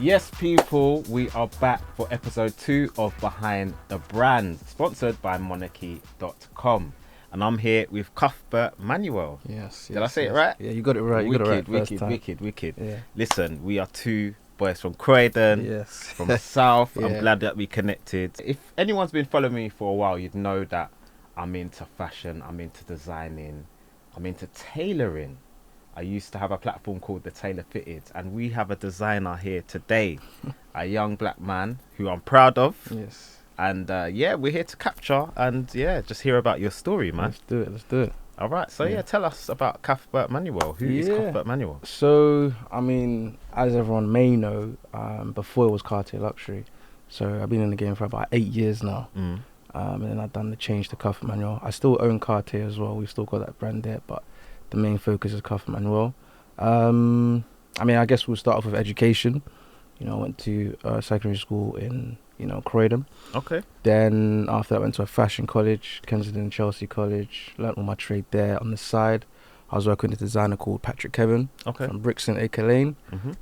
Yes, people, we are back for episode 2 of Behind the Brand, sponsored by MONOCHY.com. And I'm here with Cuthbert Manuel. Yes. Did I say it right? Yeah, you got it right. You got it right first time. Wicked. Yeah. Listen, we are two boys from Croydon, Yes. from the South. Yeah. I'm glad that we connected. If anyone's been following me for a while, you'd know that I'm into fashion, I'm into designing, I'm into tailoring. I used to have a platform called The Tailor Fitted, and we have a designer here today, a young black man who I'm proud of. Yes. And we're here to capture and just hear about your story, man. Let's do it. All right, so tell us about Cuthbert Manuel. Who is Cuthbert Manuel? So, I mean, as everyone may know, before it was Cartier Luxury. So I've been in the game for about 8 years now. And then I've done the change to Cuthbert Manuel. I still own Cartier as well. We've still got that brand there, but the main focus is Cuthbert Manuel. I mean, I guess we'll start off with education. You know, I went to secondary school in, Croydon. Okay. Then after that, I went to a fashion college, Kensington Chelsea College. Learnt all my trade there. On the side, I was working with a designer called Patrick Kevin from Brixton, Acre Lane.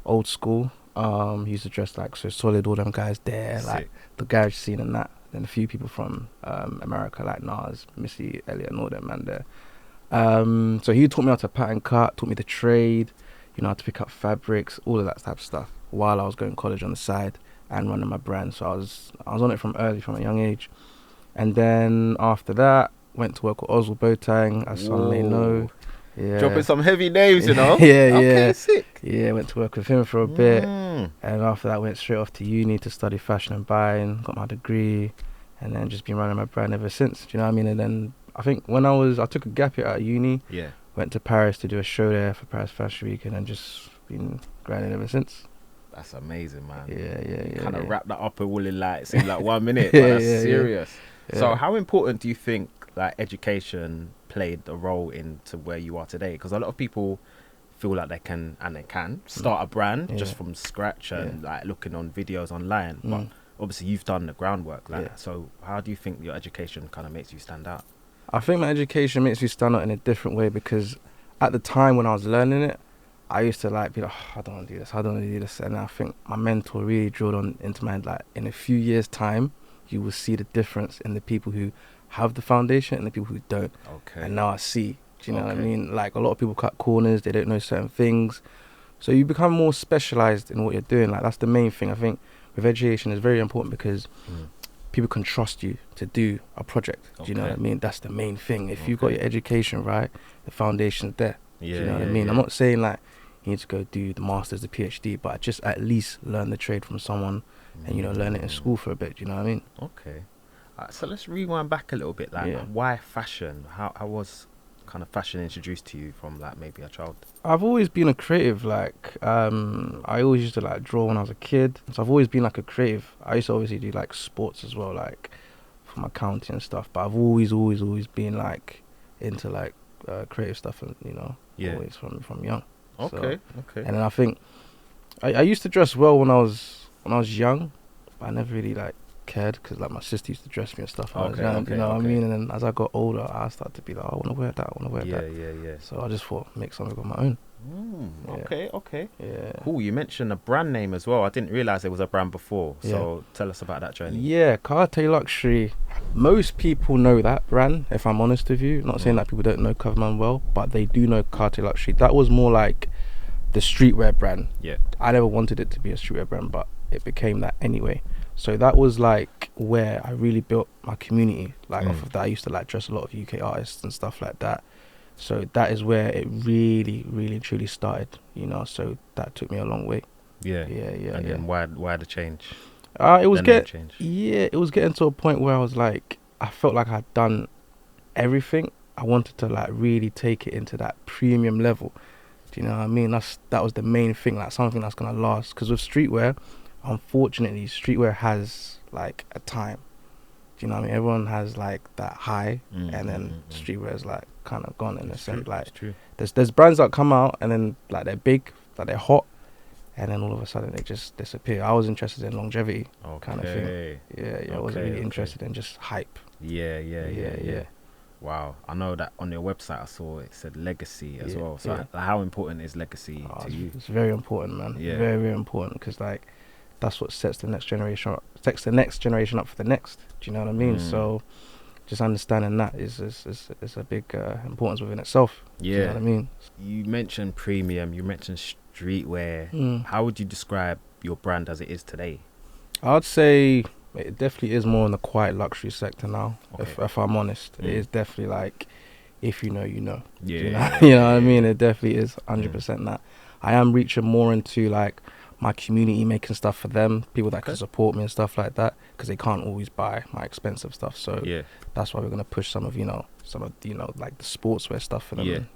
Old school. He used to dress like So Solid, all them guys there, like the garage scene and that. Then a few people from America like Nas, Missy Elliott and all them man there. So he taught me how to pattern cut, taught me the trade, how to pick up fabrics, all of that type of stuff while I was going to college on the side and running my brand. So I was on it from a young age. And then after that, went to work with Oswald Boateng, as some may know. Yeah. Dropping some heavy names, yeah. Okay, sick. Yeah, went to work with him for a bit. And after that, went straight off to uni to study fashion and buying, got my degree, and then just been running my brand ever since. Do you know what I mean? And then I think when I took a gap year out of uni, went to Paris to do a show there for Paris Fashion Week, and then just been grinding ever since. That's amazing, man. Yeah. Kind of wrap that up all in like 1 minute, but that's serious. Yeah. So how important do you think like education played a role into where you are today? Because a lot of people feel like they can start a brand just from scratch and like looking on videos online, but obviously you've done the groundwork. So how do you think your education kind of makes you stand out? I think my education makes me stand out in a different way, because at the time when I was learning it, I used to be like, I don't want to do this, and I think my mentor really drilled into my head, like, in a few years' time, you will see the difference in the people who have the foundation and the people who don't. Okay. And now I see, do you know what I mean? Like, a lot of people cut corners, they don't know certain things, so you become more specialized in what you're doing. Like, that's the main thing. I think with education is very important, because people can trust you to do a project. Do you know what I mean? That's the main thing. If you've got your education right, the foundation's there. Do you know what I mean? I'm not saying like you need to go do the masters, the PhD, but just at least learn the trade from someone and learn it in school for a bit. Do you know what I mean? Okay. So let's rewind back a little bit. Like, why fashion? How was kind of fashion introduced to you from like maybe a child? I've always been a creative. Like, I always used to like draw when I was a kid, so I've always been like a creative. I used to obviously do like sports as well, like for my counting and stuff, but I've always been like into like creative stuff, and always from young. Okay. And then I think I used to dress well when I was young, but I never really like cared, because like my sister used to dress me and stuff when I was young, you know what I mean? And then as I got older, I started to be like, I want to wear that, Yeah. So I just thought, make something of my own. Okay. Yeah. Cool. You mentioned a brand name as well. I didn't realize there was a brand before. So tell us about that journey. Yeah, Cartier Luxury. Most people know that brand, if I'm honest with you. Not saying that people don't know Cuthbert Manuel, but they do know Cartier Luxury. That was more like the streetwear brand. Yeah. I never wanted it to be a streetwear brand, but it became that anyway. So that was like where I really built my community. Like off of that, I used to like dress a lot of UK artists and stuff like that. So that is where it really, really, truly started. So that took me a long way. Yeah. And then why the change? It was getting to a point where I was like, I felt like I'd done everything. I wanted to like really take it into that premium level. Do you know what I mean? That was the main thing, like something that's gonna last. Because with streetwear, unfortunately, streetwear has like a time. Do you know what I mean? Everyone has like that high, and then streetwear is like kind of gone in a sense. Like, there's brands that come out and then like they're big, like they're hot, and then all of a sudden they just disappear. I was interested in longevity kind of thing. Yeah. I wasn't really interested in just hype. Yeah. Wow, I know that on your website I saw it said legacy as well. So how important is legacy to you? It's very important, man. Very, very important, because like that's what sets the next generation up, for the next. Do you know what I mean? So just understanding that is a big importance within itself. Yeah. Do you know what I mean? You mentioned premium, you mentioned streetwear. How would you describe your brand as it is today? I'd say it definitely is more in the quiet luxury sector now. Okay. If I'm honest, it is definitely like, if you know, you know. Yeah, You know, you know what I mean? It definitely is 100% that. I am reaching more into like my community, making stuff for them, people that can support me and stuff like that, because they can't always buy my expensive stuff. So that's why we're gonna push some of like the sportswear stuff for them.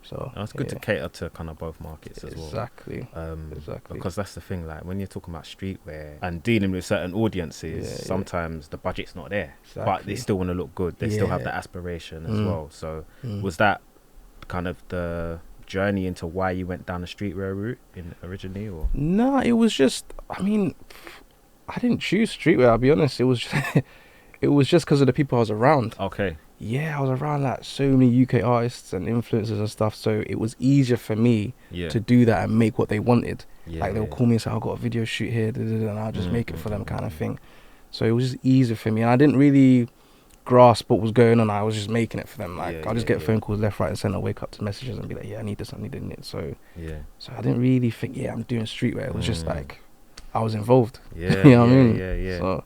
So it's good to cater to kind of both markets as well. Exactly. Because that's the thing, like when you're talking about streetwear and dealing with certain audiences, sometimes the budget's not there, but they still want to look good. They still have that aspiration as well. So was that kind of the journey into why you went down the streetwear route originally, or? No, it was just, I mean, I didn't choose streetwear, I'll be honest. It was just because of the people I was around. Okay. Yeah, I was around like so many UK artists and influencers and stuff, so it was easier for me to do that and make what they wanted. Like they would call me and say, I've got a video shoot here, and I'll just make it for them, kind of thing. So it was just easier for me, and I didn't really grasp what was going on. I was just making it for them. Like I'll just get phone calls left, right and centre, wake up to messages and be like, I need this, I need it. So I didn't really think, I'm doing streetwear. It was just like I was involved. You know what I mean? So,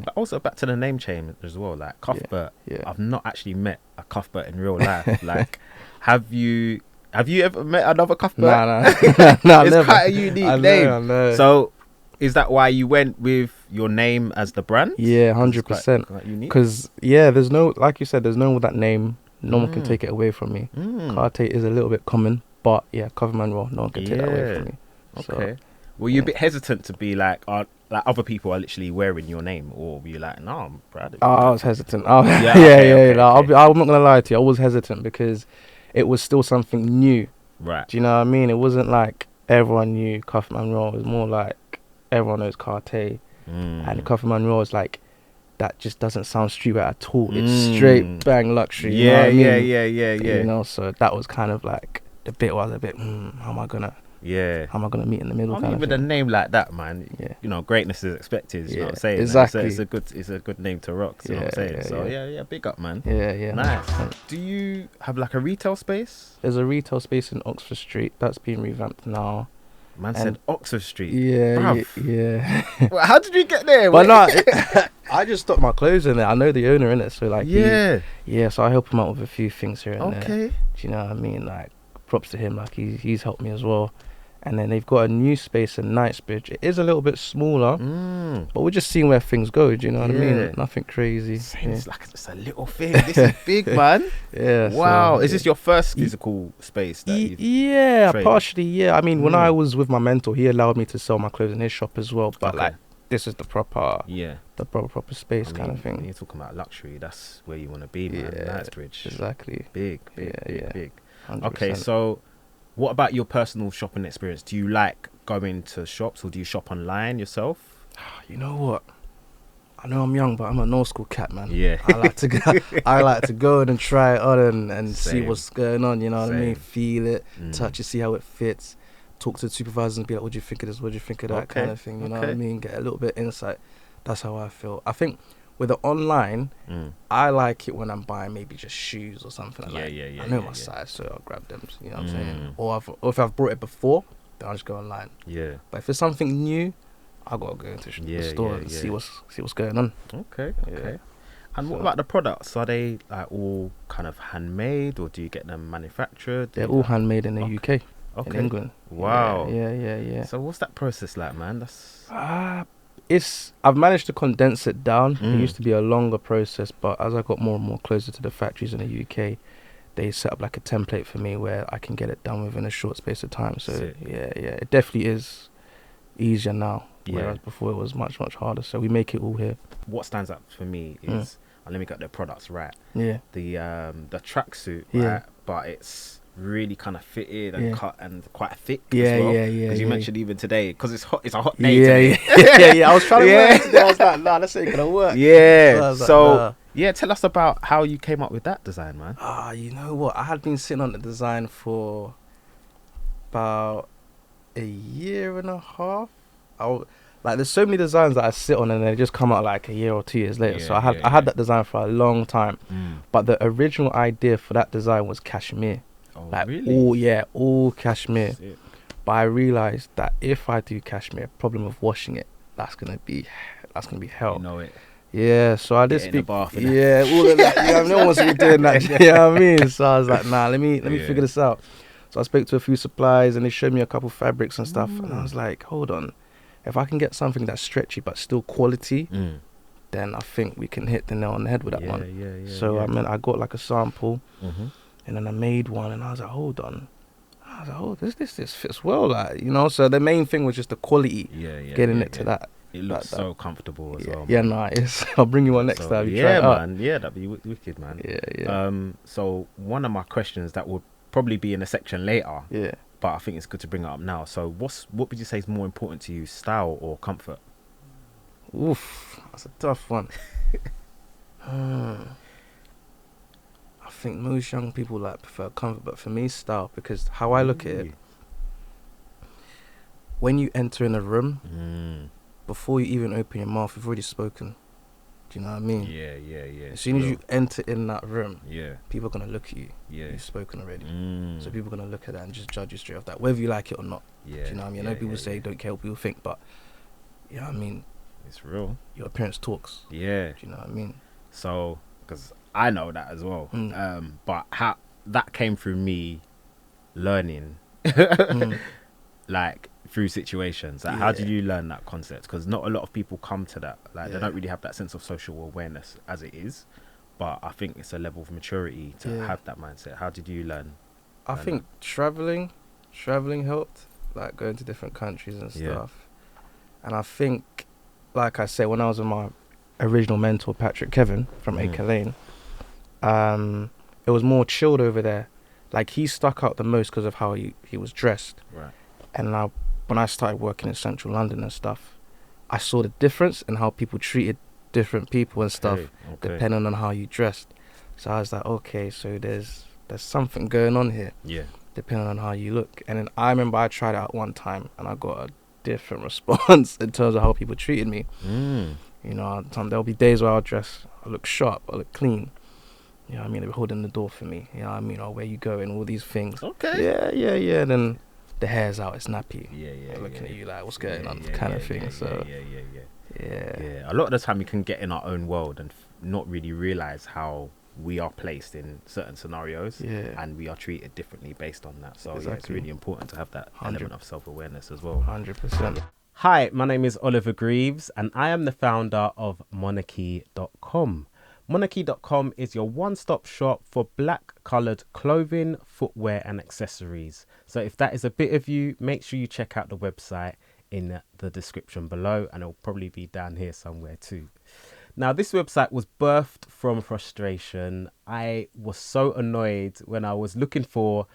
but also back to the name change as well, like Cuthbert. I've not actually met a Cuthbert in real life. Like, have you ever met another Cuthbert? No, it's never. quite a unique name. I know. So is that why you went with your name as the brand? Yeah, 100%. Because there's no, like you said, there's no one with that name. No one can take it away from me. Cartier is a little bit common, but Cuthbert Manuel, no one can take that away from me. Okay. Were you a bit hesitant to be like other people are literally wearing your name, or were you like, no, I'm proud of you? I was hesitant. I'm not gonna lie to you. I was hesitant because it was still something new. Right. Do you know what I mean? It wasn't like everyone knew Cuthbert Manuel. It was more like everyone knows Cartier, and Cuthbert Manuel is like, that just doesn't sound streetwear at all. It's straight bang luxury. You know what I mean? You know, so that was kind of like the bit where I was a bit, how am I gonna meet in the middle? I mean, with a name like that, man, you know, greatness is expected. You know what I'm saying? Exactly. It's a good name to rock. You know what I'm saying? So big up, man. Yeah. Nice. Do you have like a retail space? There's a retail space in Oxford Street that's being revamped now. Man said Oxford Street. Yeah. Well, how did you get there? But no, I just stopped my clothes in there. I know the owner in it, so like so I help him out with a few things here and there. Okay. Do you know what I mean? Like, props to him. Like he's helped me as well. And then they've got a new space in Knightsbridge. It is a little bit smaller, but we're just seeing where things go. Do you know what I mean? Nothing crazy. It's like it's a little thing. This is big, man. Wow. Is this your first physical space? That partially. Yeah. I mean, when I was with my mentor, he allowed me to sell my clothes in his shop as well. But like, this is the proper, proper space kind of thing. When you're talking about luxury, that's where you want to be, man. Knightsbridge. Exactly. Big. 100%. Okay, so what about your personal shopping experience? Do you like going to shops, or do you shop online yourself? You know what? I know I'm young, but I'm an old school cat, man. Yeah. I like to go and try it on and see what's going on, you know what I mean? Feel it, touch it, see how it fits. Talk to the supervisors and be like, what do you think of this? What do you think of that kind of thing? You know what I mean? Get a little bit of insight. That's how I feel. I think with the online, I like it when I'm buying maybe just shoes or something like that. I know my size, so I'll grab them. You know what I'm saying? Or if I've brought it before, then I'll just go online. Yeah. But if it's something new, I gotta go into the store and see what's going on. Okay. And what about the products? Are they like all kind of handmade, or do you get them manufactured? They're all handmade in the UK. In England. Wow. Yeah. So what's that process like, man? That's I've managed to condense it down. It used to be a longer process, but as I got more and more closer to the factories in the UK, they set up like a template for me where I can get it done within a short space of time. So it definitely is easier now, whereas before it was much harder. So we make it all here. What stands out for me is, let me get the products right. Yeah. The tracksuit, right? But it's really kind of fitted and cut and quite thick as well. Because you mentioned even today, because it's hot. It's a hot day today. I was trying to work today. I was like, nah, that's ain't gonna work. So tell us about how you came up with that design, man. You know what? I had been sitting on the design for about a year and a half. like there's so many designs that I sit on and they just come out like a year or 2 years later. So I had that design for a long time, but the original idea for that design was cashmere. Oh, Like really? all cashmere. Sick. But I realized that if I do cashmere, problem of washing it, that's gonna be hell. You know it. Yeah, so I did Get in the speak. bath. Yeah, all of that. You know, no one wants to be doing that. You know what I mean? So I was like, nah, let me figure this out. So I spoke to a few suppliers and they showed me a couple fabrics and stuff, and I was like, hold on, if I can get something that's stretchy but still quality, then I think we can hit the nail on the head with that one. So I mean, I got like a sample, and then I made one, and I was like, hold on. I was like, oh, this fits well, like, you know. So the main thing was just the quality, getting it to that. It looks so comfortable as well. Yeah, nice. I'll bring you one next time. You try it out. Man. Yeah, that'd be wicked, man. Yeah. So one of my questions that would probably be in a section later. Yeah. But I think it's good to bring it up now. So what would you say is more important to you, style or comfort? Oof, that's a tough one. I think most young people like prefer comfort, but for me, style, because how I look at it, when you enter in a room, before you even open your mouth, you've already spoken. Do you know what I mean? Yeah. As soon as you enter in that room, people are gonna look at you. Yeah. You've spoken already. So people are gonna look at that and just judge you straight off that, whether you like it or not. Yeah. Do you know what I mean? I know people say don't care what people think, but you know what I mean? It's real. Your appearance talks. Yeah. Do you know what I mean? So, because I know that as well. But how that came through me learning, like through situations. Like, how did you learn that concept? Because not a lot of people come to that. Like, they don't really have that sense of social awareness as it is. But I think it's a level of maturity to have that mindset. How did you learn? I think traveling helped, like going to different countries and stuff. And I think, like I said, when I was with my original mentor, Patrick Kevin from Acre Lane, it was more chilled over there. Like, he stuck out the most because of how he was dressed. Right. And when I started working in central London and stuff, I saw the difference in how people treated different people and stuff, depending on how you dressed. So I was like, okay, so there's something going on here. Yeah. Depending on how you look. And then I remember I tried it out one time and I got a different response in terms of how people treated me. You know, there'll be days where I look sharp, I look clean. You know what I mean? They were holding the door for me. You know what I mean? Or where you going, all these things. Okay. Yeah. Then the hair's out, it's nappy. Yeah. Looking at you like, what's going on, kind of thing. Yeah. A lot of the time we can get in our own world and not really realize how we are placed in certain scenarios, and we are treated differently based on that. So it's really important to have that element of self-awareness as well. 100%. Hi, my name is Oliver Greaves and I am the founder of MONOCHY.com. MONOCHY.com is your one-stop shop for black coloured clothing, footwear and accessories. So if that is a bit of you, make sure you check out the website in the description below, and it'll probably be down here somewhere too. Now, this website was birthed from frustration. I was so annoyed when I was looking for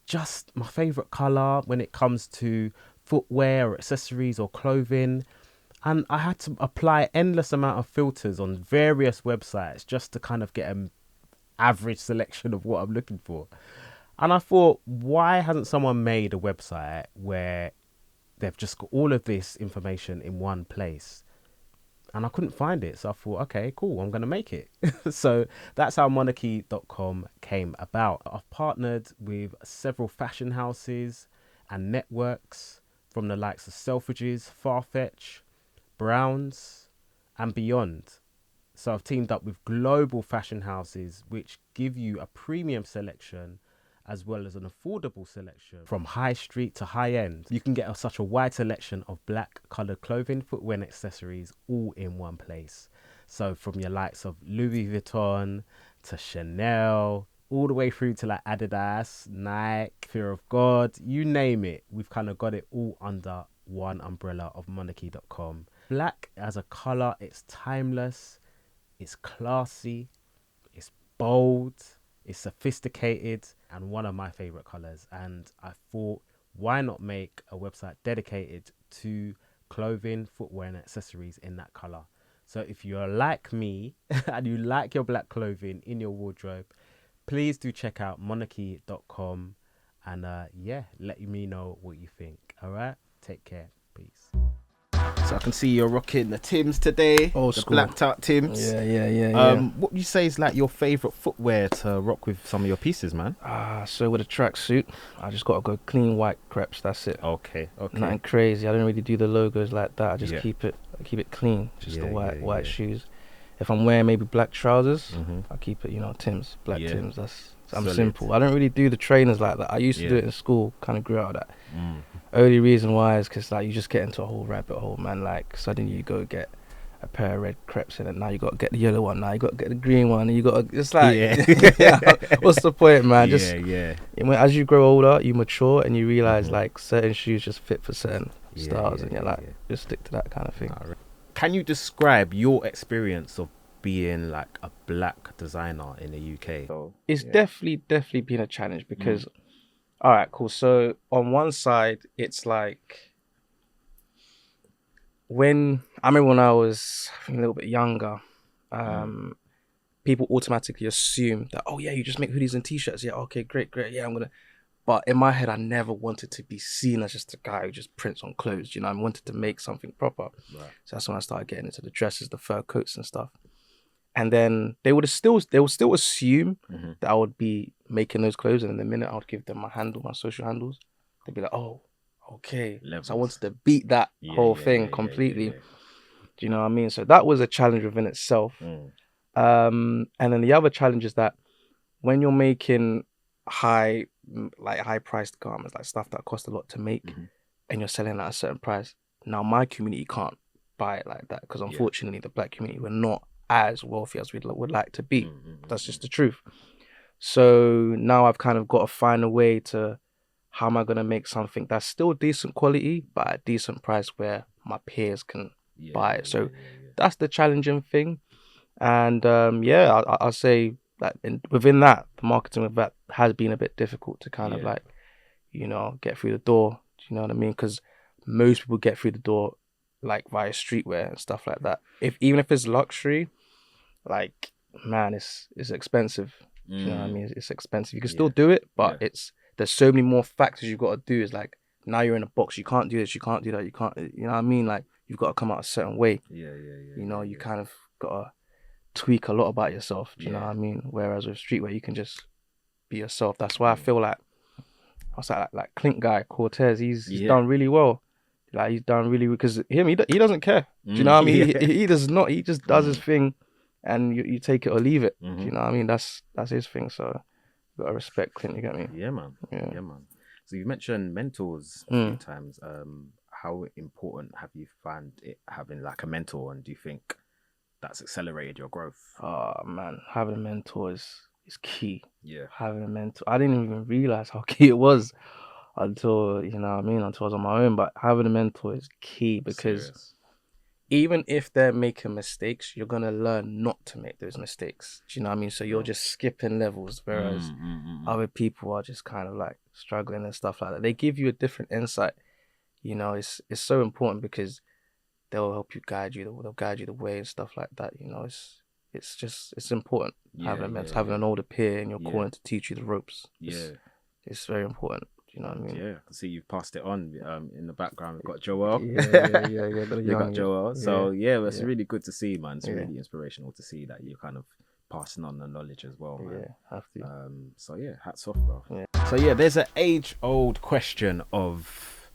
just my favourite colour when it comes to footwear or accessories or clothing. And I had to apply endless amount of filters on various websites just to kind of get an average selection of what I'm looking for. And I thought, why hasn't someone made a website where they've just got all of this information in one place? And I couldn't find it. So I thought, okay, cool, I'm going to make it. So that's how MONOCHY.com came about. I've partnered with several fashion houses and networks from the likes of Selfridges, Farfetch, Browns and beyond. So I've teamed up with global fashion houses which give you a premium selection as well as an affordable selection from high street to high end. You can get such a wide selection of black coloured clothing, footwear and accessories all in one place. So from your likes of Louis Vuitton to Chanel, all the way through to like Adidas, Nike, Fear of God, you name it. We've kind of got it all under one umbrella of MONOCHY.com. Black as a colour, it's timeless, it's classy, it's bold, it's sophisticated, and one of my favourite colours. And I thought, why not make a website dedicated to clothing, footwear and accessories in that colour? So if you're like me and you like your black clothing in your wardrobe, please do check out MONOCHY.com and let me know what you think. All right, take care. Peace. So I can see you're rocking the Tims today. Old the school. blacked out Tims. Yeah. What would you say is like your favourite footwear to rock with some of your pieces, man? So with a tracksuit, I just gotta go clean white crepes. That's it. Okay. Nothing crazy. I don't really do the logos like that. I just Yeah. keep it clean. Just the white yeah. shoes. If I'm wearing maybe black trousers, Mm-hmm. I keep it, Tims, black Yeah. Tims. I'm Solid. simple. I don't really do the trainers like that. I used to do Yeah. it in school. Kind of grew out of that. Mm. Only reason why is because like you just get into a whole rabbit hole, man. Like suddenly you go get a pair of red crepes in it. Now you got to get the yellow one. Now you got to get the green one. And you got to. It's like, what's the point, man? As you grow older, you mature and you realize like certain shoes just fit for certain styles, and you're like, just stick to that kind of thing. Can you describe your experience of being like a black designer in the UK? It's definitely been a challenge because. All right, cool. So on one side, it's like I remember when I was a little bit younger, people automatically assume that, oh yeah, you just make hoodies and t-shirts. Yeah, okay, great. Yeah, but in my head, I never wanted to be seen as just a guy who just prints on clothes. I wanted to make something proper. Right. So that's when I started getting into the dresses, the fur coats and stuff. And then they would still assume that I would be making those clothes, and in the minute I would give them my social handles, they'd be like, "Oh, okay." Levels. So I wanted to beat that whole thing completely. Do you know what I mean? So that was a challenge within itself. And then the other challenge is that when you're making high priced garments, like stuff that cost a lot to make, and you're selling at a certain price, now my community can't buy it like that because unfortunately the black community, we're not as wealthy as we would like to be. That's just the truth. So now I've kind of got to find a way to, how am I going to make something that's still decent quality but at a decent price where my peers can buy it. So that's the challenging thing. And I'll say that within that, the marketing with that has been a bit difficult to kind of like, get through the door. Do you know what I mean? Because most people get through the door like via streetwear and stuff like that. Even if it's luxury, like, man, it's expensive. Do you know what I mean? It's expensive. You can still do it, but there's so many more factors you've got to do. It's like, now you're in a box. You can't do this. You can't do that. You can't. You know what I mean? Like, you've got to come out a certain way. You kind of got to tweak a lot about yourself. Do you know what I mean? Whereas with streetwear, you can just be yourself. That's why I feel like, like Clint guy Cortez. He's done really well. Like, he's done really, because he doesn't care. Do you know what I mean? He does not. He just does his thing, and you take it or leave it. Do you know what I mean? That's his thing. So you gotta respect Clint. You get me? Yeah, man. Yeah, man. So you mentioned mentors a few times. How important have you found it having like a mentor, and do you think that's accelerated your growth? Oh man, having a mentor is key. Yeah. Having a mentor, I didn't even realize how key it was until until I was on my own. But having a mentor is key, because even if they're making mistakes, you're gonna learn not to make those mistakes. Do you know what I mean? So you're just skipping levels, whereas other people are just kind of like struggling and stuff like that. They give you a different insight. It's so important, because they'll help you they'll guide you the way and stuff like that. It's important having a mentor, having an older peer in your corner to teach you the ropes. It's very important. You know what I mean? Yeah, I can see you've passed it on. In the background, we've got Joel. Yeah. You got Joel. So it's really good to see, man. It's really inspirational to see that you're kind of passing on the knowledge as well, man. Yeah, have to. So hats off, bro. Yeah. So there's an age-old question of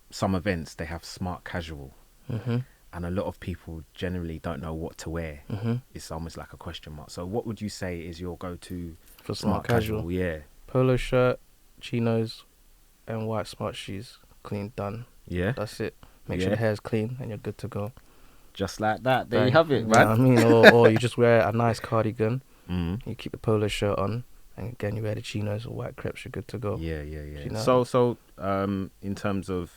some events. They have smart casual, and a lot of people generally don't know what to wear. It's almost like a question mark. So what would you say is your go-to for smart casual? Yeah, polo shirt, chinos, and white smart shoes. Clean, done. Yeah, that's it. Make sure the hair's clean and you're good to go. Just like that. There you have it, man. You know what I mean? Or you just wear a nice cardigan. You keep the polo shirt on, and again you wear the chinos or white crepes. You're good to go. Yeah. You know? So in terms of,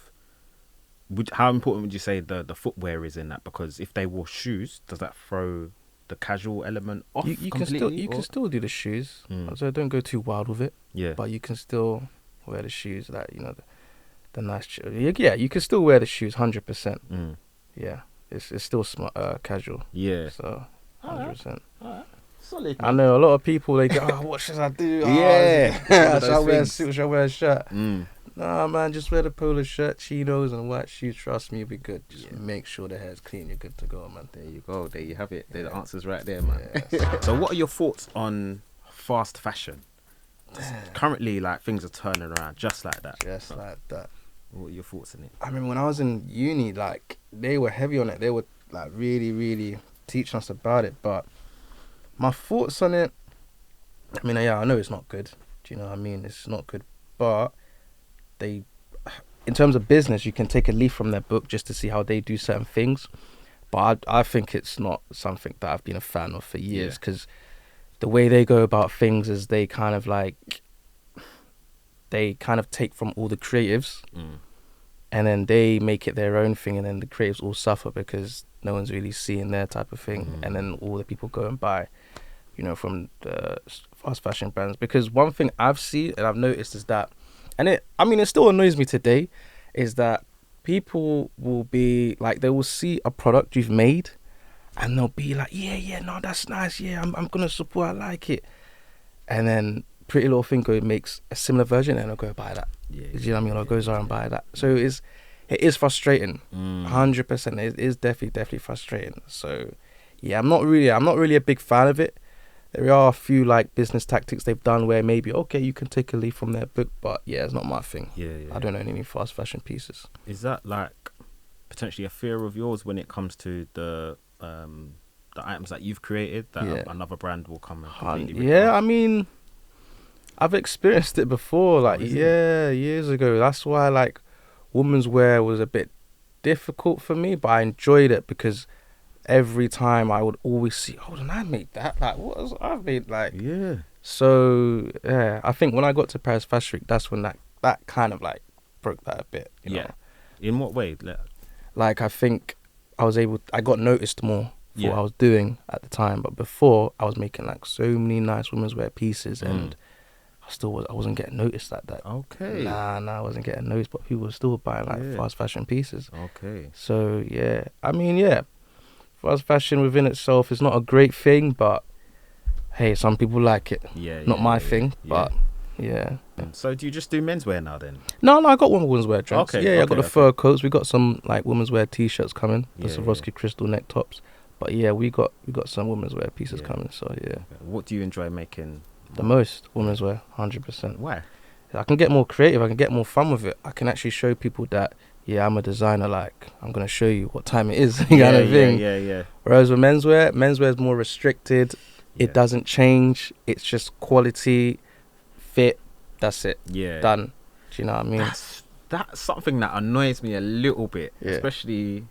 how important would you say the footwear is in that? Because if they wore shoes, does that throw the casual element off completely? You can still do the shoes. So don't go too wild with it. Yeah. But you can still wear the shoes that the nice. Yeah, you can still wear the shoes 100%. Yeah, it's still smart, casual. Yeah. So 100%. Alright. Solid. I know a lot of people, they go, what should I do? Yeah. Should I wear a suit? Should I wear a shirt? Nah, man, just wear the polo shirt, chinos, and white shoes. Trust me, you'll be good. Just Yeah. make sure the hair's clean. You're good to go, man. There you go. There you have it. The Yeah. answer's right there, man. Yes. So, what are your thoughts on fast fashion? Currently, like things are turning around just like that. Just like that. What are your thoughts on it? I mean, when I was in uni, like, they were heavy on it. They were, like, really, really teaching us about it. But my thoughts on it, I mean, yeah, I know it's not good. Do you know what I mean? It's not good. But they, in terms of business, you can take a leaf from their book just to see how they do certain things. But I think it's not something that I've been a fan of for years, because the way they go about things is they kind of take from all the creatives and then they make it their own thing, and then the creatives all suffer because no one's really seeing their type of thing, and then all the people go and buy, you know, from the fast fashion brands. Because one thing I've seen and I've noticed is that, and it still annoys me today, is that people will be like, they will see a product you've made and they'll be like, yeah, no, that's nice, yeah, I'm gonna support, I like it. And then Pretty Little Thing makes a similar version and they'll go buy that. Yeah, Do you know what I mean? Or goes out and buy that. So it is frustrating. 100%. It is definitely frustrating. So yeah, I'm not really a big fan of it. There are a few like business tactics they've done where maybe, okay, you can take a leaf from their book, but yeah, it's not my thing. Yeah. I don't own any fast fashion pieces. Is that like potentially a fear of yours when it comes to the items that you've created that another brand will come and completely rip yeah, off? I mean, I've experienced it before, like, years ago. That's why, like, women's wear was a bit difficult for me, but I enjoyed it because every time I would always see, oh, did I make that? Like, what was I've made? Like, Yeah. So, yeah, I think when I got to Paris Fashion Week, that's when that kind of, like, broke that a bit, you know? In what way? Like, I think I got noticed more for what I was doing at the time, but before, I was making, like, so many nice women's wear pieces, and I wasn't getting noticed like that. Okay. Nah, I wasn't getting noticed, but people were still buying like fast fashion pieces. Okay. So yeah, I mean, fast fashion within itself is not a great thing, but hey, some people like it. Not my thing, but yeah. So do you just do menswear now then? No, I got women's wear drinks. Okay. I got the fur coats. We got some like women's wear t-shirts coming. The Swarovski crystal neck tops. But yeah, we got some women's wear pieces coming. So yeah. Okay. What do you enjoy making? The most women's wear, 100%. Why? I can get more creative. I can get more fun with it. I can actually show people that, I'm a designer. Like, I'm going to show you what time it is. Kind of thing. Yeah. Whereas with menswear is more restricted. It doesn't change. It's just quality, fit. That's it. Yeah. Done. Do you know what I mean? That's something that annoys me a little bit, Yeah. especially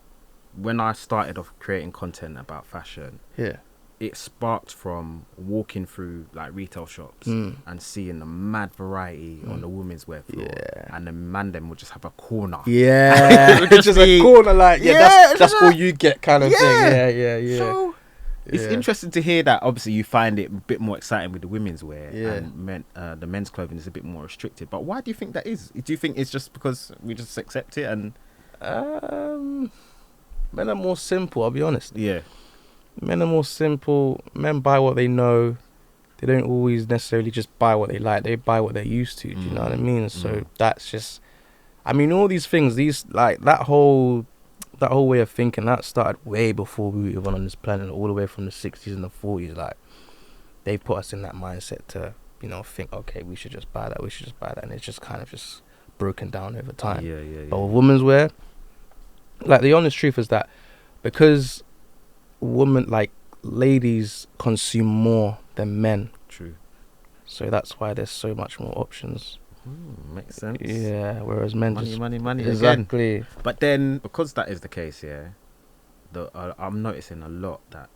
when I started off creating content about fashion. Yeah. It sparked from walking through like retail shops and seeing the mad variety on the women's wear floor, and the man them would just have a corner. Yeah, It would just a corner, like that's all you get, kind of thing. Yeah. So it's interesting to hear that. Obviously, you find it a bit more exciting with the women's wear, and the men's clothing is a bit more restricted. But why do you think that is? Do you think it's just because we just accept it and? Men are more simple. I'll be honest. Yeah. Men are more simple. Men buy what they know. They don't always necessarily just buy what they like. They buy what they're used to. Do you know what I mean? So that's just, I mean, all these things, that whole way of thinking, that started way before we were even on this planet, all the way from the 60s and the 40s. Like, they put us in that mindset to, think, okay, we should just buy that. And it's just kind of just broken down over time. Yeah. But with women's wear, like, the honest truth is that because ladies consume more than men. True. So that's why there's so much more options. Makes sense. Yeah, whereas men money exactly. Again. But then, because that is the case, I'm noticing a lot that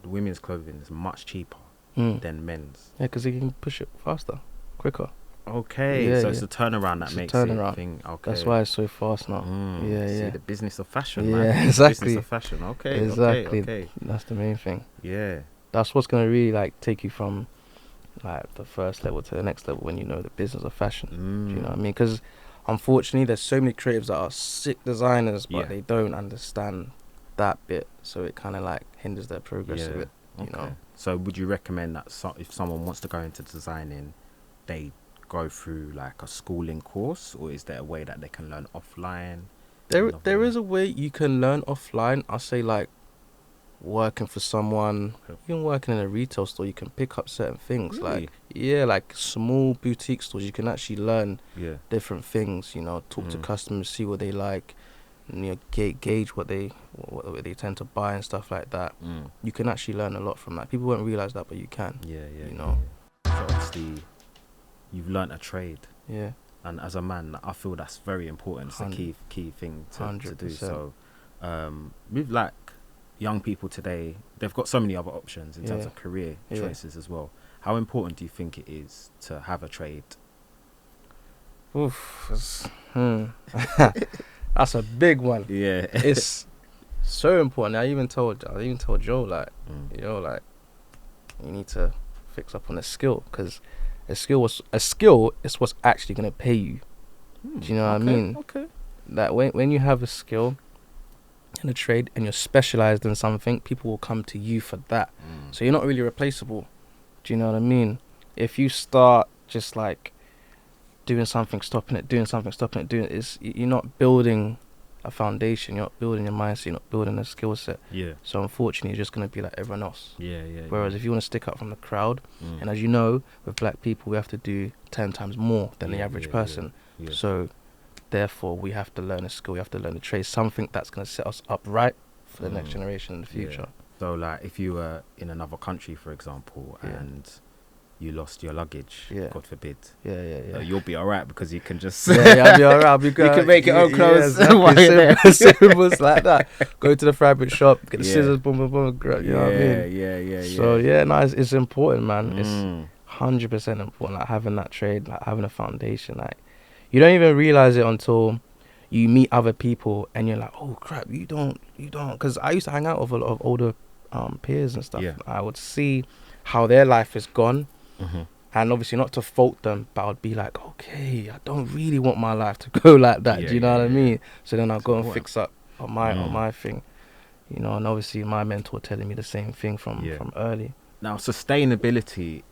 the women's clothing is much cheaper than men's. Yeah, because they can push it faster, quicker. Okay, so it's the turnaround that makes it thing. Okay, that's why it's so fast now. See, the business of fashion, man. Yeah, exactly. Business of fashion. Okay, exactly. Okay. That's the main thing. Yeah, that's what's gonna really like take you from like the first level to the next level when you know the business of fashion. Do you know what I mean? Because unfortunately, there's so many creatives that are sick designers, but they don't understand that bit, so it kind of like hinders their progress a bit. You know. So, would you recommend that if someone wants to go into designing, they go through like a schooling course, or is there a way that they can learn offline? There is a way you can learn offline. I say like working for someone, even working in a retail store, you can pick up certain things. Really? Like small boutique stores, you can actually learn Yeah. different things. You know, talk to customers, see what they like, and, you know, gauge what they tend to buy and stuff like that. You can actually learn a lot from that. People won't realize that, but you can. Yeah. You know. So obviously, you've learnt a trade. Yeah. And as a man, I feel that's very important. It's a key thing to do. So, with like young people today, they've got so many other options in terms of career choices as well. How important do you think it is to have a trade? Oof, that's a big one. Yeah, It's so important. I even told Joe like, like, you need to fix up on a skill, because a skill is what's actually gonna pay you. Do you know what I mean? Okay. That when you have a skill in a trade and you're specialized in something, people will come to you for that. So you're not really replaceable. Do you know what I mean? If you start just like doing something, stopping it, you're not building a foundation, you're not building your mindset, you're not building a skill set. Yeah. So unfortunately, you're just going to be like everyone else. Yeah. Whereas if you want to stick out from the crowd, and as you know, with black people, we have to do 10 times more than the average person. Yeah. So therefore, we have to learn a skill, we have to learn a trade, something that's going to set us up right for the next generation in the future. So like if you were in another country, for example, and you lost your luggage, God forbid. Yeah. You'll be alright because you can just I'll be alright. I'll be good. You can make your own clothes. Simple like that. Go to the fabric shop, get the scissors, boom, boom, boom. You know what I mean? Yeah. So it's important, man. It's 100% important. Like having that trade, like having a foundation. Like you don't even realize it until you meet other people and you're like, oh crap, you don't. Because I used to hang out with a lot of older peers and stuff. Yeah. I would see how their life is gone. And obviously not to fault them, but I'd be like, okay, I don't really want my life to go like that. Do you know what I mean? So then I'll go and fix up on my thing, you know. And obviously my mentor telling me the same thing from early. Now sustainability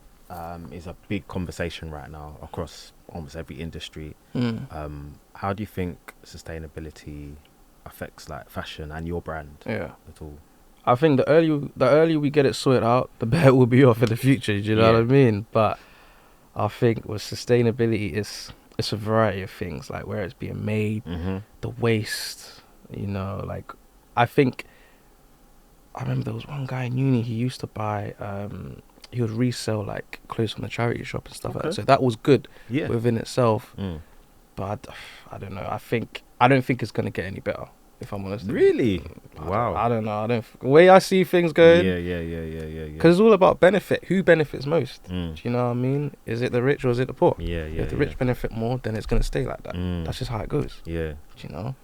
is a big conversation right now across almost every industry. How do you think sustainability affects like fashion and your brand at all? I think the earlier we get it sorted out, the better we'll be off in the future. Do you know what I mean? But I think with sustainability, it's a variety of things, like where it's being made, the waste. You know, like I remember there was one guy in uni. He used to buy. He would resell like clothes from the charity shop and stuff like that. So that was good within itself. But I don't know. I don't think it's gonna get any better, if I'm honest. Really? Wow. I don't know. The way I see things going. Yeah. Because it's all about benefit. Who benefits most? Do you know what I mean? Is it the rich or is it the poor? If the rich benefit more, then it's gonna stay like that. That's just how it goes. Yeah. Do you know?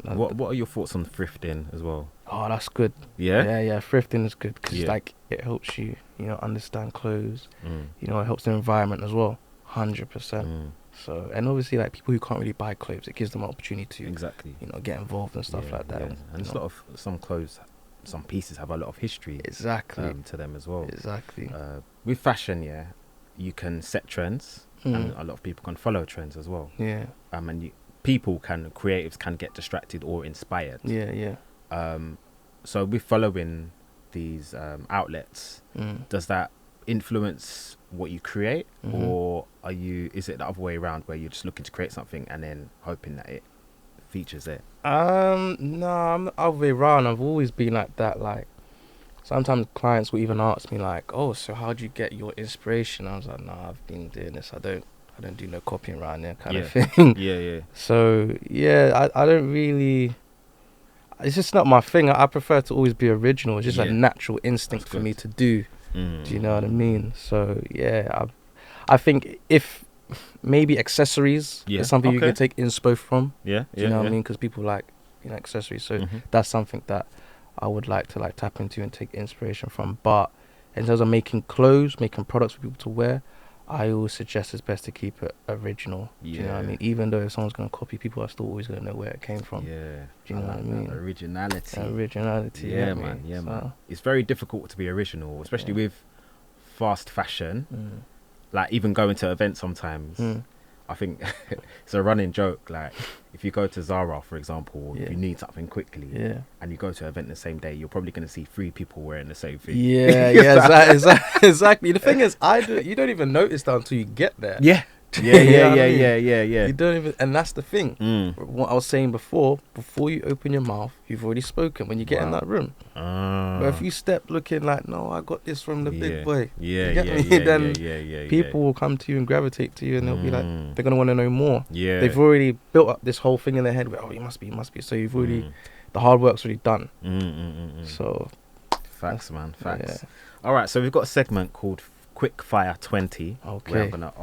What are your thoughts on thrifting as well? Oh, that's good. Yeah. Thrifting is good because like it helps you, you know, understand clothes. You know, it helps the environment as well. 100%. So, and obviously, like people who can't really buy clothes, it gives them an opportunity to you know, get involved and stuff like that. And there's a lot of some clothes, some pieces have a lot of history to them as well. With fashion, you can set trends, and a lot of people can follow trends as well. And creatives can get distracted or inspired. So with following these outlets, does that influence what you create, or is it the other way around where you're just looking to create something and then hoping that it features it? No, I'm the other way around. I've always been like that. Like sometimes clients will even ask me like, oh, so how do you get your inspiration? I was like, nah, I've been doing this. I don't do no copying around there kind of thing. So I don't really, it's just not my thing. I prefer to always be original. It's just a natural instinct for me to do. Do you know what I mean? So I think if maybe accessories is something you can take inspo from. Do you know what I mean? Because people like, you know, accessories. So that's something that I would like to like tap into and take inspiration from. But in terms of making clothes, making products for people to wear, I always suggest it's best to keep it original. Do you know what I mean? Even though if someone's going to copy, people are still always going to know where it came from. Do you know what I mean? Originality. Yeah, man. It's very difficult to be original, especially with fast fashion. like even going to events sometimes. I think it's a running joke. Like if you go to Zara, for example, if you need something quickly, and you go to an event the same day, you're probably going to see 3 people wearing the same thing. Exactly. The thing is, you don't even notice that until you get there. Yeah. You don't even, and that's the thing. What I was saying before you open your mouth, you've already spoken when you get in that room. But if you step looking like, no, I got this from the big boy. Then people will come to you and gravitate to you, and they'll be like, they're gonna want to know more. They've already built up this whole thing in their head where, oh, you must be. So you've already, the hard work's already done. So, facts, man, facts. All right, so we've got a segment called Quick Fire 20, where I'm gonna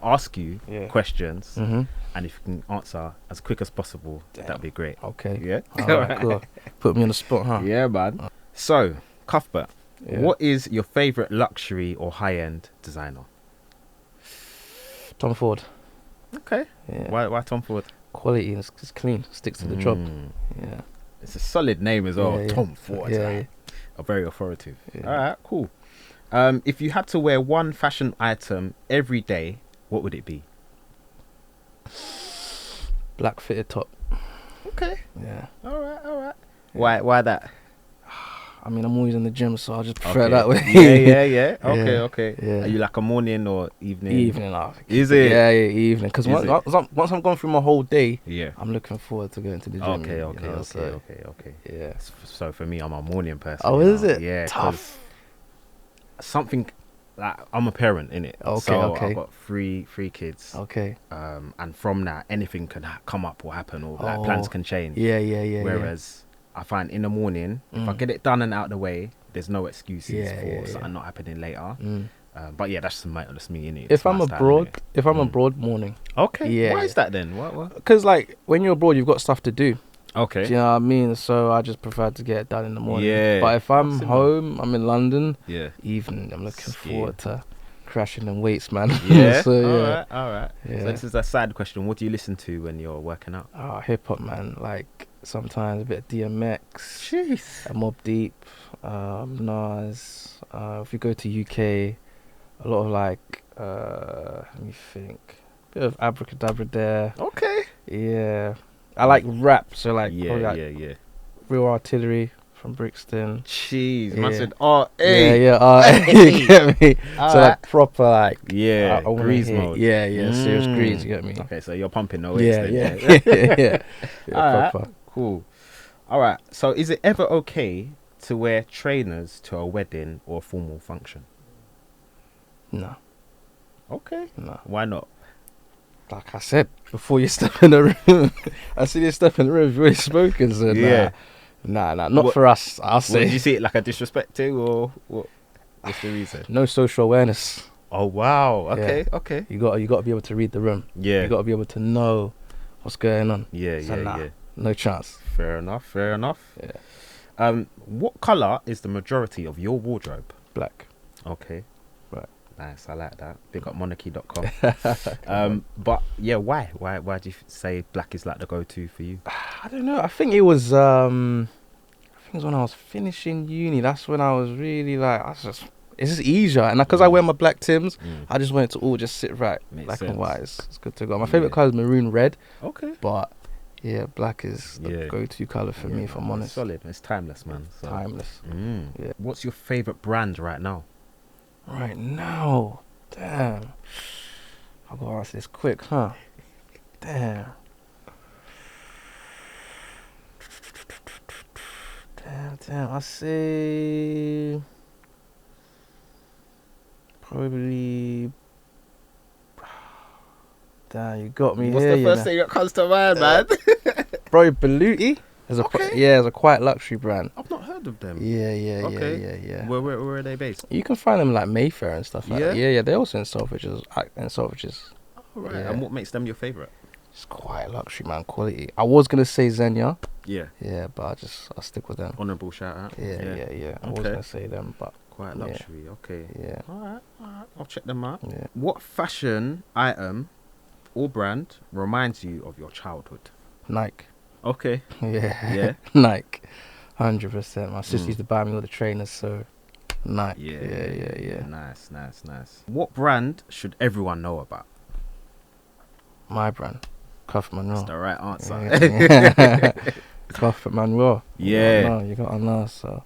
ask you questions, and if you can answer as quick as possible, that'd be great. Okay. Yeah. All right, cool. Put me on the spot, huh? Yeah, man. So, Cuthbert, what is your favorite luxury or high-end designer? Tom Ford. Okay. Yeah. Why Tom Ford? Quality, it's clean, sticks to the job. Yeah. It's a solid name as well. Tom Ford. Very authoritative. All right, cool. If you had to wear one fashion item every day, what would it be? Black fitted top. Okay. Yeah. All right. Why that? I mean, I'm always in the gym, so I just prefer it that way. Yeah. Okay. Yeah. Are you like a morning or evening? Evening. Is it? Yeah, evening. Because once I'm going through my whole day, I'm looking forward to going to the gym. Okay. Yeah. So for me, I'm a morning person. Oh, is it? Yeah. Tough. Something like, I'm a parent, innit? So I've got three kids. Okay. And from that, anything can come up or happen, or like plans can change. Yeah. Whereas I find in the morning, if I get it done and out of the way, there's no excuses for something not happening later. But yeah, that's me, innit? If I'm abroad, morning. Okay. Yeah. Why is that then? What? Because like when you're abroad, you've got stuff to do. Okay. Do you know what I mean? So I just prefer to get it done in the morning. Yeah. But if I'm home, I'm in London. Yeah. Evening, I'm looking forward to crashing them weights, man. Yeah. So, All right. Yeah. So this is a side question. What do you listen to when you're working out? Hip hop, man. Like sometimes a bit of DMX. Jeez. Mob Deep, Nas. If you go to UK, a lot of like, let me think, bit of Abracadabra there. Okay. Yeah. I like rap, so like Real Artillery from Brixton. Jeez, man said you get me? So like proper like grease mode. Yeah, serious grease, you get me? Okay, so you're pumping no weights yeah. Proper. Cool. All right, so is it ever okay to wear trainers to a wedding or a formal function? No. Okay. No. Why not? Like I said, before you step in the room, I see you step in the room, you've already spoken, so nah, not for us, I'll say. Did you see it like a disrespect to, or what's the reason? No social awareness. Oh, wow. Okay. You got to be able to read the room. Yeah. You got to be able to know what's going on. Yeah. No chance. Fair enough. Yeah. What colour is the majority of your wardrobe? Black. Okay. Right. Nice, I like that. Big up monochy.com. But yeah, why do you say black is like the go-to for you? I don't know. I think it was when I was finishing uni. That's when I was really like, it's just easier. And because I wear my black Tims, I just want it to all just sit right. Makes black sense. and white. It's good to go. My favourite colour is maroon red. Okay. But yeah, black is the go-to colour for me, if I'm honest. It's solid. It's timeless, man. So. Timeless. Yeah. What's your favourite brand right now? Right now? Damn. I've got to answer this quick, huh? Damn. I say probably. Damn, you got me. What's here, the first thing that comes to mind, man? Probably Beluti. It's a quite luxury brand. I've not heard of them. Yeah. Where are they based? You can find them like Mayfair and stuff like that. Yeah, they're also in Selfridges. Oh, right. Yeah. And what makes them your favourite? It's quite luxury, man. Quality. I was gonna say Xenia. Yeah. Yeah, but I'll stick with them. Honourable shout out. Yeah. I was gonna say them, but quite luxury. Okay. Yeah. All right. I'll check them out. Yeah. What fashion item or brand reminds you of your childhood? Nike. Okay. Yeah. Nike. 100%. My sister used to buy me all the trainers, so Nike. Yeah. Yeah. Nice. What brand should everyone know about? My brand, Cuthbert Manuel. That's the right answer. Yeah. Cuthbert Manuel. Yeah. You gotta know. So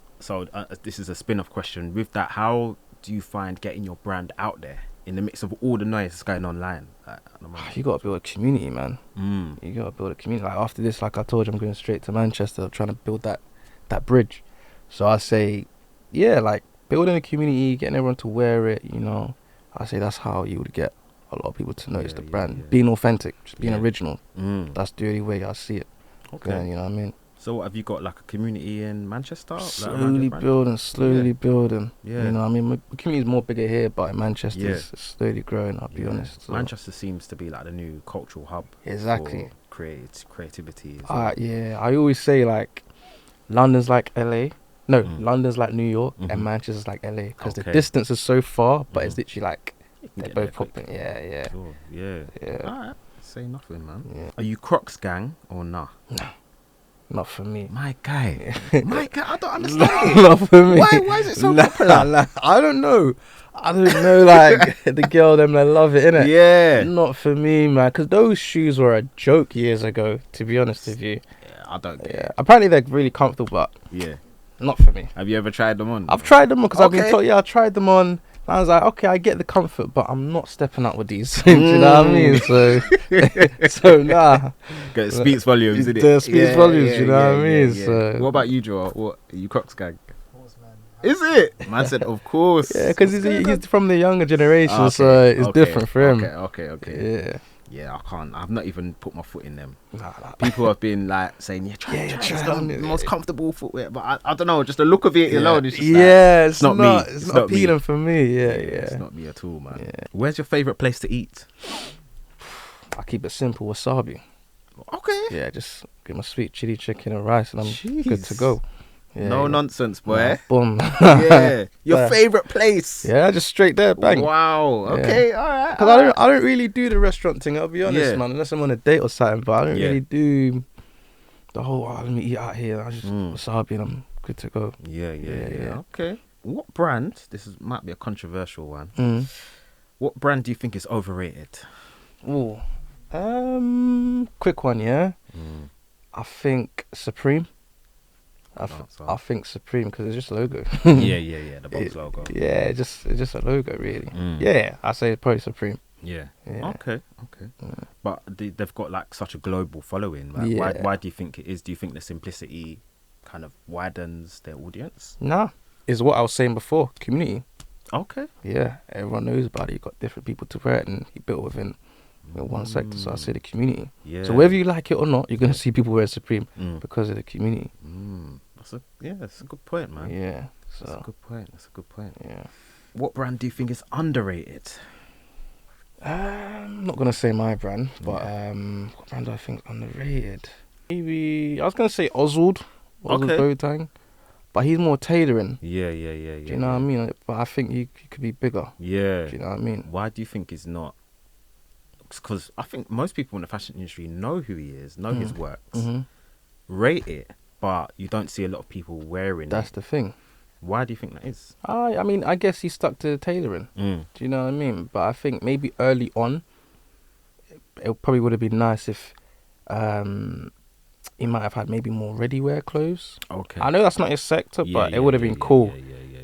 this is a spin-off question. With that, how do you find getting your brand out there in the midst of all the noise that's going online? Like, at the moment? You gotta build a community, man. Mm. You gotta build a community. Like after this, like I told you, I'm going straight to Manchester, trying to build that bridge. So I say, yeah, like building a community, getting everyone to wear it. You know, I say that's how you would get a lot of people to notice the brand. Being authentic, just being original. That's the only way I see it. Okay. Yeah, you know what I mean? So what, have you got like a community in Manchester? Slowly building. Yeah. You know, I mean, my community is more bigger here, but in Manchester, it's slowly growing. I'll be honest. So. Manchester seems to be like the new cultural hub. Exactly. For creativity. Yeah. I always say like, London's like LA. No, London's like New York, and Manchester's like LA because the distance is so far, but it's literally like they're both popping. Yeah. Sure. Yeah. Alright. Say nothing, man. Yeah. Are you Crocs gang or nah? No. Not for me. My guy, I don't understand. Not for me. Why is it so popular? I don't know. Like the girl them that love it, innit? Yeah. Not for me, man. Because those shoes were a joke years ago. To be honest with you. Yeah, I don't get it. Apparently they're really comfortable, but not for me. Have you ever tried them on? I've tried them on because I've been told. Yeah, I tried them on. I was like, okay, I get the comfort, but I'm not stepping out with these. Do you know what I mean? So nah. It speaks volumes, isn't it? It speaks volumes, you know what I mean? So what about you, Joel? What are you, Crocs gang? Of course, man. Is it? Man said, of course. Yeah, because he's from the younger generation, so it's different for him. Okay. Yeah, I can't. I've not even put my foot in them. Nah. People have been like saying, try it. It's the most comfortable footwear. But I don't know, just the look of it alone is just it's not me. It's not appealing for me. Yeah. It's not me at all, man. Yeah. Where's your favourite place to eat? I keep it simple, wasabi. Okay. Yeah, just get my sweet chili chicken and rice and I'm good to go. Yeah, no nonsense, boy. Yeah, boom. Your favourite place? Yeah, just straight there, bang. Wow. Okay, alright. Because I don't really do the restaurant thing, I'll be honest, man, unless I'm on a date or something, but I don't really do the whole, let me eat out here. I just wasabi and I'm good to go. Yeah. Okay. What brand, might be a controversial one, what brand do you think is overrated? Ooh. Quick one, yeah? I think Supreme. I think Supreme because it's just a logo. The box logo. Yeah, it's just a logo, really. Yeah, I say it's probably Supreme. Yeah. Okay. But they've got like such a global following. Like, why do you think it is? Do you think the simplicity kind of widens their audience? Nah, it's what I was saying before. Community. Okay. Yeah, everyone knows about it. You've got different people to wear it, and you built within one sector. So I say the community. Yeah. So whether you like it or not, you're gonna see people wear Supreme because of the community. That's a good point, man. Yeah. That's a good point. Yeah. What brand do you think is underrated? I'm not gonna say my brand, but what brand do I think is underrated? Maybe I was gonna say Oswald Boateng, but he's more tailoring. Yeah. Do you know what I mean? But I think he could be bigger. Yeah. Do you know what I mean? Why do you think he's not? Because I think most people in the fashion industry know who he is, know his works, rate it, but you don't see a lot of people wearing it. That's the thing. Why do you think that is? I mean, I guess he stuck to the tailoring. Do you know what I mean? But I think maybe early on, it probably would have been nice if he might have had maybe more ready-wear clothes. Okay. I know that's not his sector, but it would have been cool.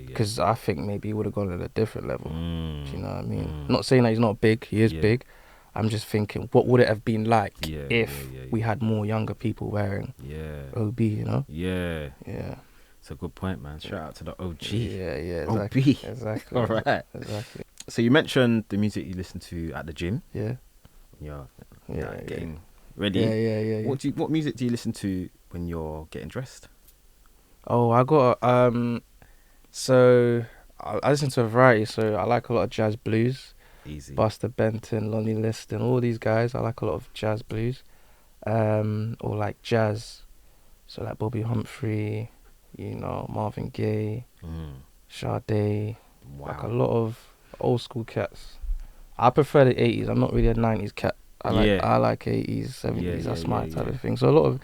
Because I think maybe he would have gone at a different level. Do you know what I mean? Not saying that he's not big. He is big. I'm just thinking, what would it have been like if we had more younger people wearing OB, you know? Yeah. It's a good point, man. Shout out to the OG. Yeah, exactly. OB. Exactly. All right. Exactly. So you mentioned the music you listen to at the gym. Yeah. Getting ready. Yeah. What music do you listen to when you're getting dressed? Oh, I got so I listen to a variety. So I like a lot of jazz blues. Easy. Buster Benton, Lonnie Liston, all these guys. I like a lot of jazz blues, or like jazz. So like Bobby Humphrey, you know, Marvin Gaye, Sade. Wow. Like a lot of old school cats. I prefer the 80s. I'm not really a 90s cat. I like 80s, 70s. That's my type of thing. So a lot of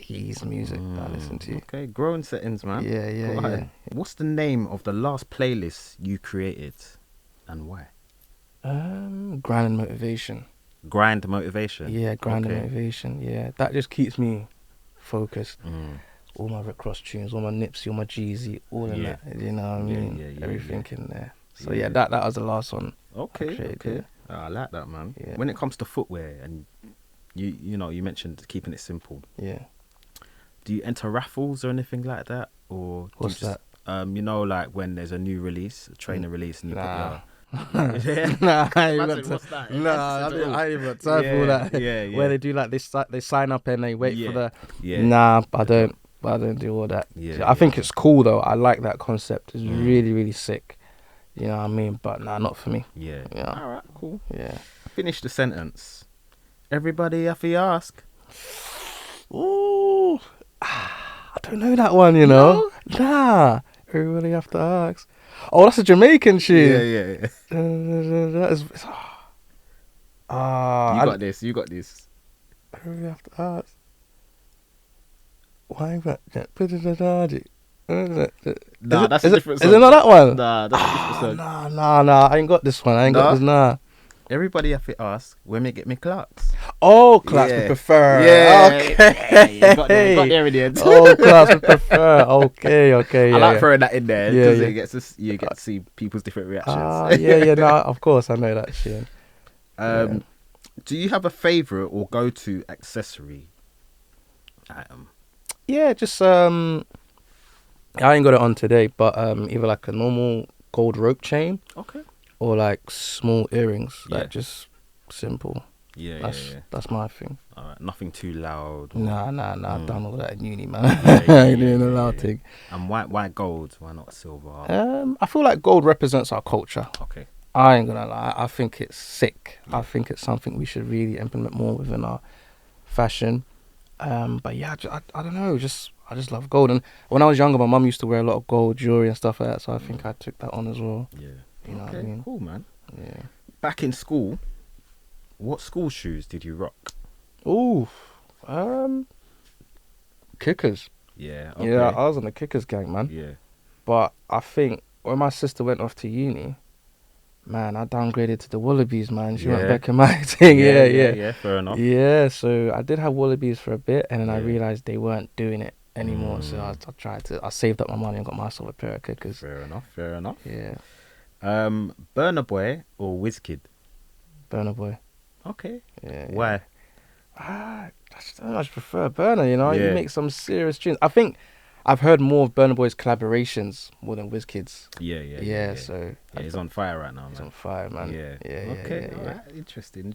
He's music that I listen to. Okay, growing settings, man. Yeah, yeah, Go yeah. ahead. What's the name of the last playlist you created, and why? Grind and motivation. Grind motivation. Yeah, grind and Okay. motivation. Yeah, that just keeps me focused. Mm. All my Rick Ross tunes, all my Nipsey, all my Jeezy, all in Yeah. that. You know what I mean? Yeah, Everything in there. So Yeah. yeah, that was the last one. Okay. created, Okay. yeah. Oh, I like that, man. Yeah. When it comes to footwear, and you know, you mentioned keeping it simple. Yeah. Do you enter raffles or anything like that, or do What's you just, you know, like when there's a new release, a trainer release, and you Nah. put your Nah, I ain't Imagine got what's time. that? Nah, I ain't even got time for all Yeah, that. yeah, yeah. Where they do like they sign up and they wait for Yeah, the. yeah. Nah, I don't do all that. Yeah, I think yeah. it's cool though. I like that concept. It's Mm. really, really sick. You know what I mean? But nah, not for me. Yeah. Yeah. All right. Cool. Yeah. Finish the sentence. Everybody have to ask. Ooh. I don't know that one, you know? Nah. Everybody have to ask. Oh, that's a Jamaican tune. Yeah. That is. You got this. You got this. Everybody have to ask. Why that? Nah, that's a different song. Is it not that one? Nah, that's a different song. Nah. I ain't got this one. I ain't got this. Nah. Everybody have to ask when me get me clocks. Oh, class we Yeah. prefer. Yeah. Okay. You got there in the end. Oh, class we prefer. Okay. Yeah, I like throwing that in there Yeah, because yeah. you get to see people's different reactions. Yeah. No, of course I know that shit. Do you have a favorite or go-to accessory item? Yeah, just I ain't got it on today, but either like a normal gold rope chain Okay. or like small earrings, Yeah. like just simple. Yeah. That's my thing. All right. Nothing too loud. Nah. I've done all that in uni, man. Yeah, I ain't doing a loud thing. And why gold? Why not silver? I feel like gold represents our culture. Okay. I ain't gonna lie. I think it's sick. Yeah. I think it's something we should really implement more within our fashion. But yeah, I don't know. I just love gold. And when I was younger, my mum used to wear a lot of gold jewelry and stuff like that. So I think I took that on as well. Yeah. You know okay. what I mean? Cool, man. Yeah. Back in school, what school shoes did you rock? Ooh, kickers. Yeah. Okay. Yeah, I was on the kickers gang, man. Yeah. But I think when my sister went off to uni, man, I downgraded to the Wallabies, man. She went back in my thing. Yeah. Fair enough. Yeah, so I did have Wallabies for a bit, and then I Yeah. realised they weren't doing it anymore. So I saved up my money and got myself a pair of kickers. Fair enough. Yeah. Burna Boy or Wizkid? Burna Boy. Okay. Yeah. Why? I just prefer Burna, you know. Yeah. You make some serious tunes. I think I've heard more of Burna Boy's collaborations more than Wizkid's. Yeah. So he's on fire right now, man. He's on fire, man. Yeah. Okay. All right. Interesting.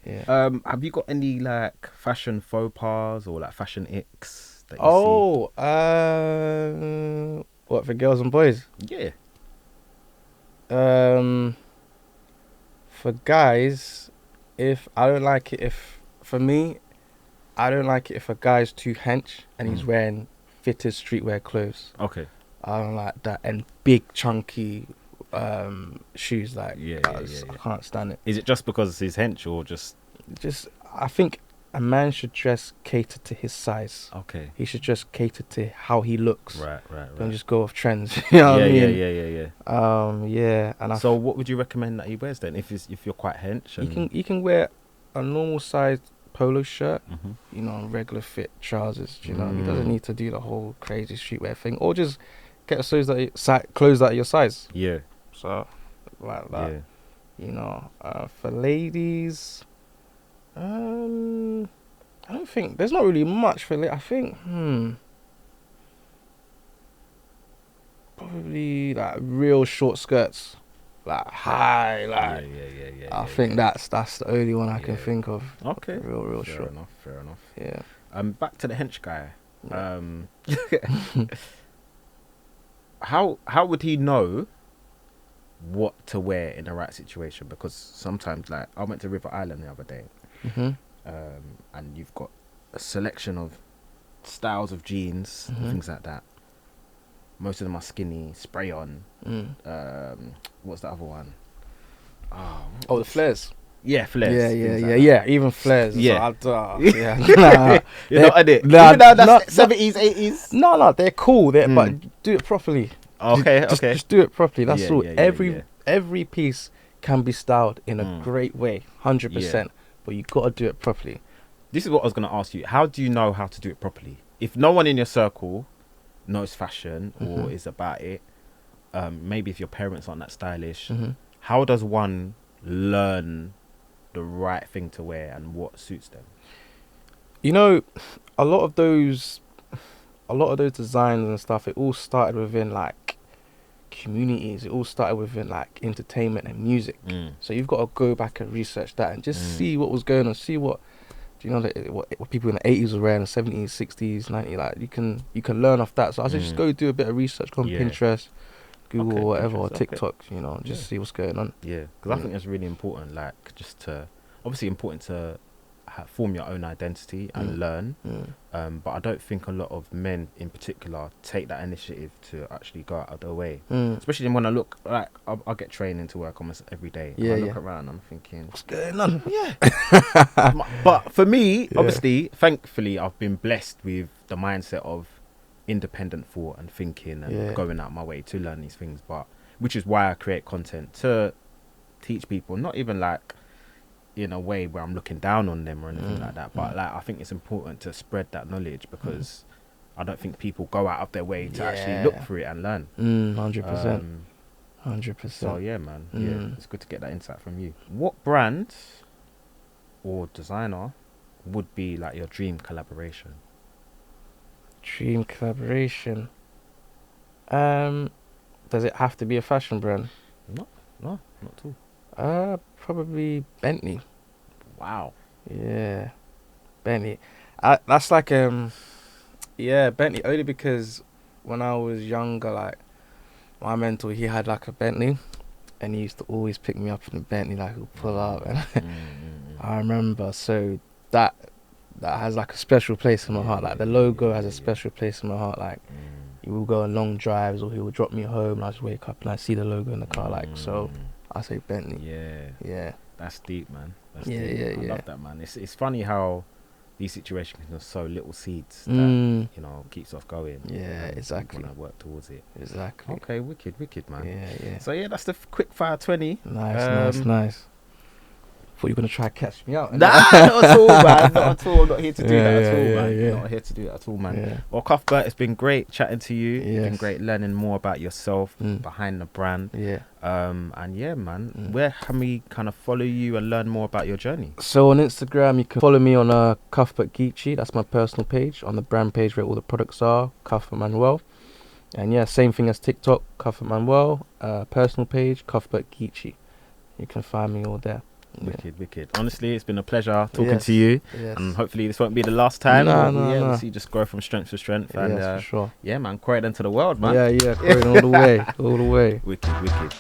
Yeah. Have you got any like fashion faux pas or like fashion icks that you what for girls and boys? see? For guys, if I don't like it, for me, I don't like it if a guy's too hench and he's wearing fitted streetwear clothes. Okay. I don't like that, and big chunky shoes like I can't stand it. Is it just because he's hench or just I think a man should just cater to his size. okay? He should just cater to how he looks. Right. Don't just go off trends. You know what I mean? Yeah. And So what would you recommend that he wears then? If you're quite hench, and you can wear a normal sized polo shirt, Mhm. you know, regular fit trousers. You know, he doesn't need to do the whole crazy streetwear thing, or just get clothes that are your size. Yeah. So like that. Yeah. You know, for ladies, I don't think there's not really much for. I think probably like real short skirts, like high, like Yeah. I think that's the only one I can think of. Okay. Real Fair short. enough. Yeah. Back to the hench guy. Yeah. How would he know what to wear in the right situation? Because sometimes, like, I went to River Island the other day, and you've got a selection of styles of jeans, things like that. Most of them are skinny, spray on. What's the other one? The flares. Yeah, flares. Yeah. Even flares. Yeah. Nah, You're not at it. Nah, Even though that's not- 70s, 80s. No, they're cool. But do it properly. Okay, Just do it properly. That's all. Yeah. Every piece can be styled in a great way, 100%. But you gotta do it properly. This is what I was gonna ask you. How do you know how to do it properly? If no one in your circle knows fashion or is about it, maybe if your parents aren't that stylish, how does one learn the right thing to wear and what suits them? You know, a lot of those designs and stuff, it all started within like communities. It all started within like entertainment and music. So you've got to go back and research that and just see what was going on, see what what people in the 80s were wearing, the 70s, 60s, 90s. Like you can learn off that. So I say just go do a bit of research, go on Pinterest, Google, or whatever, or TikTok. You know, just see what's going on. Yeah, because I think that's really important. Like just to obviously important to form your own identity and learn. But I don't think a lot of men in particular take that initiative to actually go out of their way. Especially when I look, like, I get training to work almost every day. I look around and I'm thinking, what's going on? But for me, obviously, thankfully, I've been blessed with the mindset of independent thought and thinking and going out my way to learn these things. But which is why I create content to teach people, not even like in a way where I'm looking down on them or anything like that, but like I think it's important to spread that knowledge because I don't think people go out of their way to actually look for it and learn. 100%. So yeah, man, it's good to get that insight from you. What brand or designer would be like your dream collaboration? Dream collaboration. Does it have to be a fashion brand? No, not at all. Probably Bentley. Wow. Yeah, Bentley. That's like Bentley, only because when I was younger, like my mentor, he had like a Bentley, and he used to always pick me up in the Bentley, like he'll pull up, and I remember. So that has like a special place in my heart. Like the logo has a special place in my heart. Like he will go on long drives, or he will drop me home, and I just wake up and I see the logo in the car. Like so. I say Bentley. Yeah. That's deep, man. That's deep. I love that, man. It's funny how these situations can just sow little seeds that keeps us going. Yeah, exactly. Want to work towards it. Exactly. Okay, wicked, man. Yeah. So yeah, that's the quick fire 20. Nice. Thought you were gonna try to catch me out. Nah, not at all, man. Not at all. I'm not here to do that at all, man. Yeah. Not here to do that at all, man. Yeah. Well, Cuthbert, it's been great chatting to you. Yes. It's been great learning more about yourself behind the brand. Yeah. And yeah, man, where can we kind of follow you and learn more about your journey? So on Instagram, you can follow me on Cuthbert Geechee. That's my personal page. On the brand page where all the products are, Cuthbert Manuel. And yeah, same thing as TikTok, Cuthbert Manuel. Personal page, Cuthbert Geechee. You can find me all there. Wicked. Honestly, it's been a pleasure talking to you. Yes. And hopefully this won't be the last time. No. We'll see you just grow from strength to strength. And for sure. Yeah, man, carry it into the world, man. Yeah, carry it all the way. Wicked.